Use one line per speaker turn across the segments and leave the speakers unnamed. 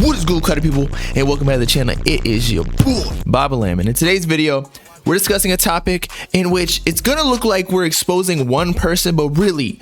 What is good, Cuddy people, and welcome back to the channel. It is your boy Bobbalam, and in today's video we're discussing a topic in which it's gonna look like we're exposing one person, but really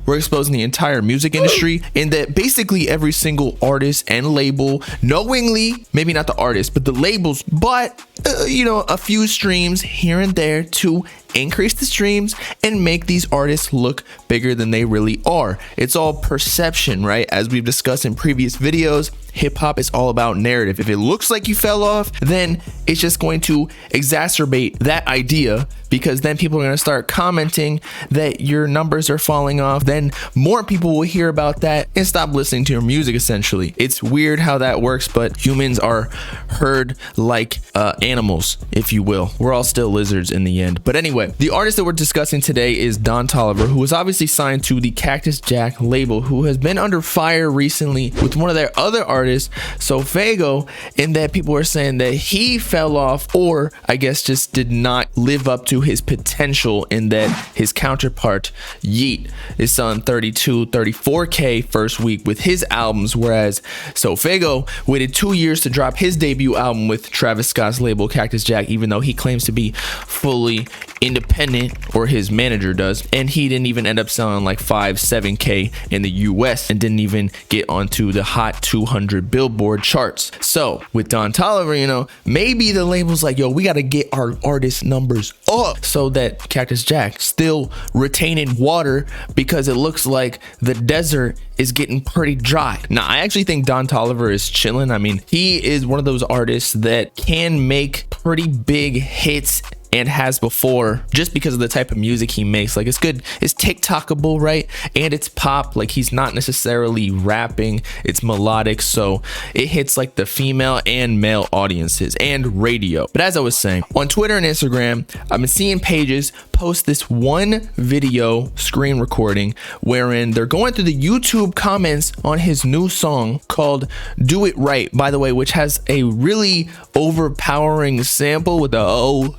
we're exposing the entire music industry, in that basically every single artist and label knowingly, maybe not the artist but the labels, but you know, a few streams here and there to increase the streams and make these artists look bigger than they really are. It's all perception, right? As we've discussed in previous videos, hip-hop is all about narrative. If it looks like you fell off, then it's just going to exacerbate that idea, because then people are going to start commenting that your numbers are falling off. Then more people will hear about that and stop listening to your music, essentially. It's weird how that works, but humans are herd like animals, if you will. We're all still lizards in the end. But anyway, the artist that we're discussing today is Don Toliver, who was obviously signed to the Cactus Jack label, who has been under fire recently with one of their other artists, Sofago, in that people are saying that he fell off, or I guess just did not live up to his potential, in that his counterpart Yeet is selling 34K first week with his albums, whereas Sofago waited 2 years to drop his debut album with Travis Scott's label Cactus Jack, even though he claims to be fully independent, or his manager does, and he didn't even end up selling like 7K in the US, and didn't even get onto the Hot 200 Billboard charts. So with Don Toliver, you know, maybe the label's like, yo, we got to get our artist numbers up so that Cactus Jack still retaining water, because it looks like the desert is getting pretty dry. Now, I actually think Don Toliver is chilling. I mean, he is one of those artists that can make pretty big hits, and has before, just because of the type of music he makes. Like, it's good, it's TikTokable, right? And it's pop. Like, he's not necessarily rapping, it's melodic, so it hits like the female and male audiences, and radio. But as I was saying, on Twitter and Instagram, I've been seeing pages post this one video screen recording wherein they're going through the YouTube comments on his new song called Do It Right, by the way, which has a really overpowering sample with the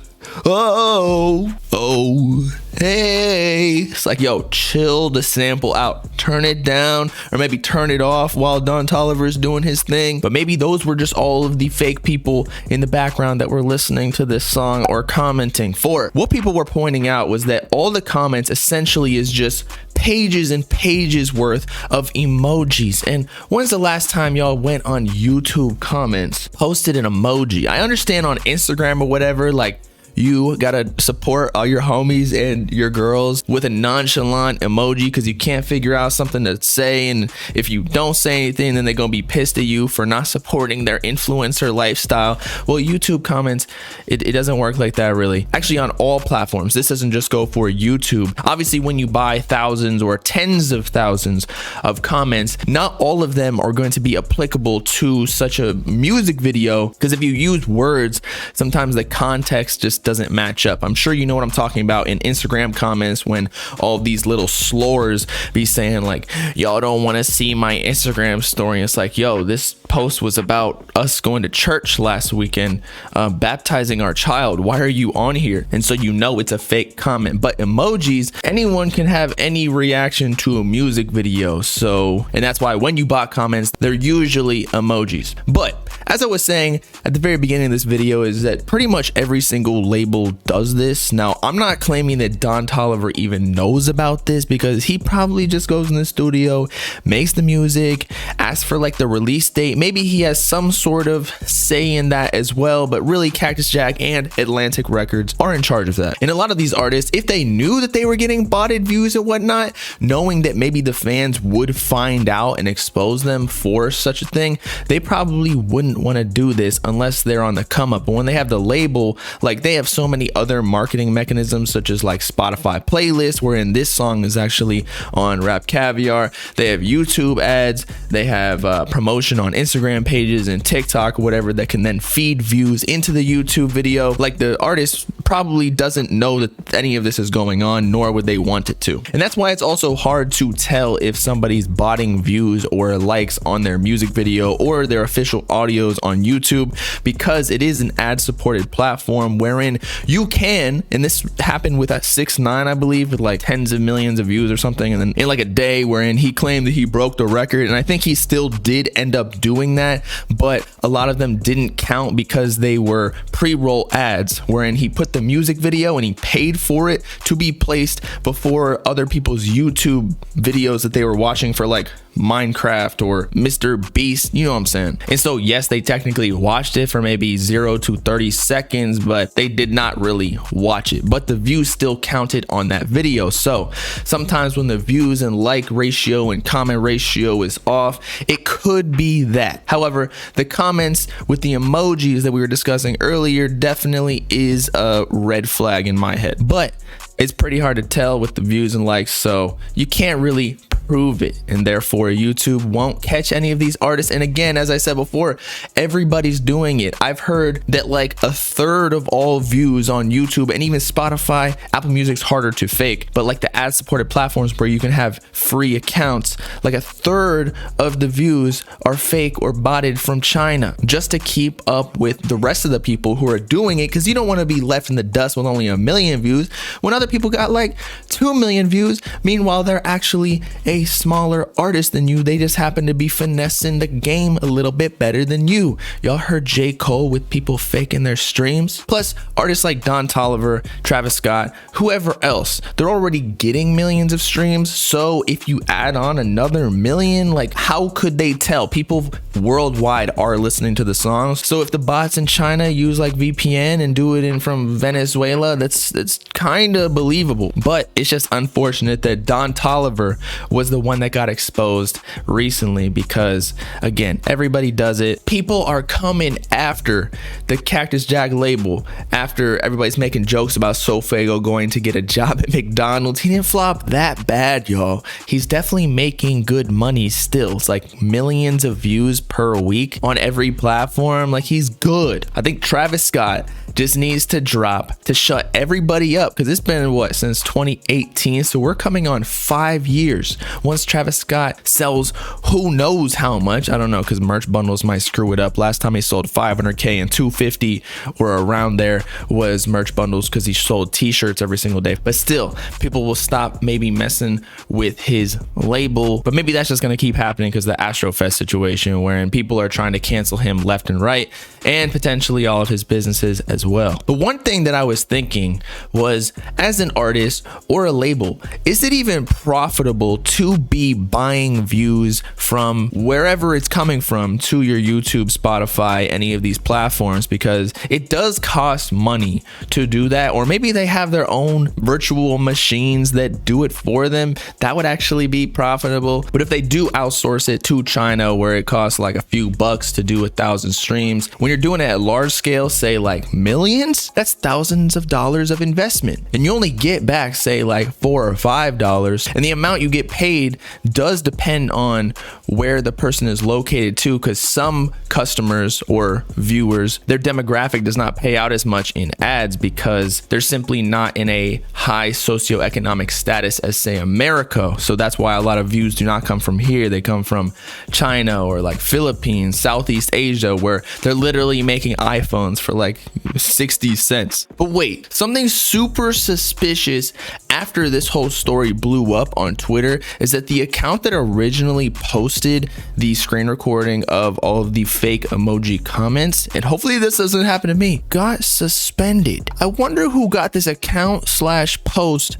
hey. It's like, yo, chill the sample out, turn it down, or maybe turn it off while Don Toliver is doing his thing. But maybe those were just all of the fake people in the background that were listening to this song or commenting for it. What people were pointing out was that all the comments essentially is just pages and pages worth of emojis. And when's the last time y'all went on YouTube comments, posted an emoji? I understand on Instagram or whatever, like, you gotta support all your homies and your girls with a nonchalant emoji because you can't figure out something to say, and if you don't say anything, then they're gonna be pissed at you for not supporting their influencer lifestyle. Well, YouTube comments, it doesn't work like that, really. Actually, on all platforms, this doesn't just go for YouTube. Obviously, when you buy thousands or tens of thousands of comments, not all of them are going to be applicable to such a music video, because if you use words, sometimes the context just doesn't match up. I'm sure you know what I'm talking about in Instagram comments, when all these little slurs be saying like, y'all don't want to see my Instagram story. It's like, yo, this post was about us going to church last weekend, baptizing our child. Why are you on here? And so you know it's a fake comment. But emojis, anyone can have any reaction to a music video. So, and that's why when you bot comments, they're usually emojis. But as I was saying at the very beginning of this video, is that pretty much every single label does this. Now, I'm not claiming that Don Toliver even knows about this, because he probably just goes in the studio, makes the music, asks for like the release date. Maybe he has some sort of say in that as well, but really Cactus Jack and Atlantic Records are in charge of that. And a lot of these artists, if they knew that they were getting botted views and whatnot, knowing that maybe the fans would find out and expose them for such a thing, they probably wouldn't want to do this unless they're on the come up. But when they have the label, like, they have so many other marketing mechanisms, such as like Spotify playlists, wherein this song is actually on Rap Caviar. They have YouTube ads, they have promotion on Instagram pages and TikTok or whatever that can then feed views into the YouTube video. Like, the artist probably doesn't know that any of this is going on, nor would they want it to. And that's why it's also hard to tell if somebody's botting views or likes on their music video or their official audio videos on YouTube because it is an ad-supported platform wherein you can, and this happened with 6ix9ine, I believe, with like tens of millions of views or something, and then in like a day wherein he claimed that he broke the record, and I think he still did end up doing that, but a lot of them didn't count because they were pre-roll ads wherein he put the music video and he paid for it to be placed before other people's YouTube videos that they were watching for like Minecraft or Mr. Beast, you know what I'm saying? And so yes, they technically watched it for maybe 0 to 30 seconds, but they did not really watch it, but the views still counted on that video. So sometimes when the views and like ratio and comment ratio is off, it could be that. However, the comments with the emojis that we were discussing earlier definitely is a red flag in my head, but it's pretty hard to tell with the views and likes, so you can't really prove it, and therefore YouTube won't catch any of these artists. And again, as I said before, everybody's doing it. I've heard that like a third of all views on YouTube and even Spotify, Apple Music's harder to fake, but like the ad supported platforms where you can have free accounts, like a third of the views are fake or botted from China just to keep up with the rest of the people who are doing it, because you don't want to be left in the dust with only 1 million views when other people got like 2 million views. Meanwhile, they're actually a smaller artist than you. They just happen to be finessing the game a little bit better than you. Y'all heard J. Cole with people faking their streams? Plus, artists like Don Toliver, Travis Scott, whoever else, they're already getting millions of streams. So if you add on another million, like how could they tell? People worldwide are listening to the songs. So if the bots in China use like VPN and do it in from Venezuela, that's kind of believable. But it's just unfortunate that Don Toliver was the one that got exposed recently, because again, everybody does it. People are coming after the Cactus Jack label after everybody's making jokes about Sofago going to get a job at McDonald's. He didn't flop that bad, y'all. He's definitely making good money still. It's like millions of views per week on every platform. Like, he's good. I think Travis Scott just needs to drop to shut everybody up, because it's been what, since 2018, so we're coming on 5 years. Once Travis Scott sells who knows how much, I don't know, because merch bundles might screw it up. Last time he sold 500k and 250 or around there was merch bundles, because he sold t-shirts every single day. But still, people will stop maybe messing with his label, but maybe that's just going to keep happening because the Astrofest situation, wherein people are trying to cancel him left and right, and potentially all of his businesses as well. But one thing that I was thinking was, as an artist or a label, is it even profitable to be buying views from wherever it's coming from to your YouTube, Spotify, any of these platforms? Because it does cost money to do that. Or maybe they have their own virtual machines that do it for them. That would actually be profitable. But if they do outsource it to China, where it costs like a few bucks to do 1,000 streams, when you're doing it at large scale, say like millions, that's thousands of dollars of investment, and you only get back say like $4 or $5, and the amount you get paid does depend on where the person is located too, because some customers or viewers, their demographic does not pay out as much in ads because they're simply not in a high socioeconomic status as say America. So that's why a lot of views do not come from here. They come from China or like Philippines, Southeast Asia, where they're literally making iPhones for like 60 cents. But wait, something super suspicious after this whole story blew up on Twitter is that the account that originally posted the screen recording of all of the fake emoji comments, and hopefully this doesn't happen to me, got suspended. I wonder who got this account / post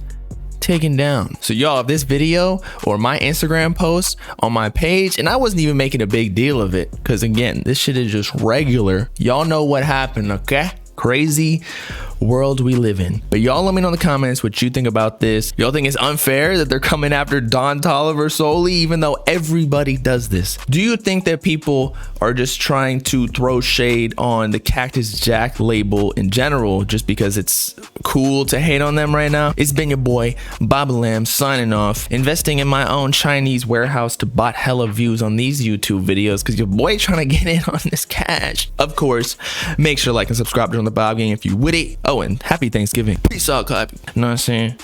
taken down. So y'all, if this video or my Instagram post on my page, and I wasn't even making a big deal of it, because again, this shit is just regular, y'all know what happened, okay? Crazy world we live in. But y'all let me know in the comments what you think about this. Y'all think it's unfair that they're coming after Don Toliver solely, even though everybody does this? Do you think that people are just trying to throw shade on the Cactus Jack label in general just because it's cool to hate on them right now? It's been your boy Bobbalam signing off, investing in my own Chinese warehouse to bot hella views on these YouTube videos because your boy trying to get in on this cash. Of course, make sure to like and subscribe to the Bob Gang if you with it. Oh, and happy Thanksgiving. Peace out, clap. You know what I'm saying?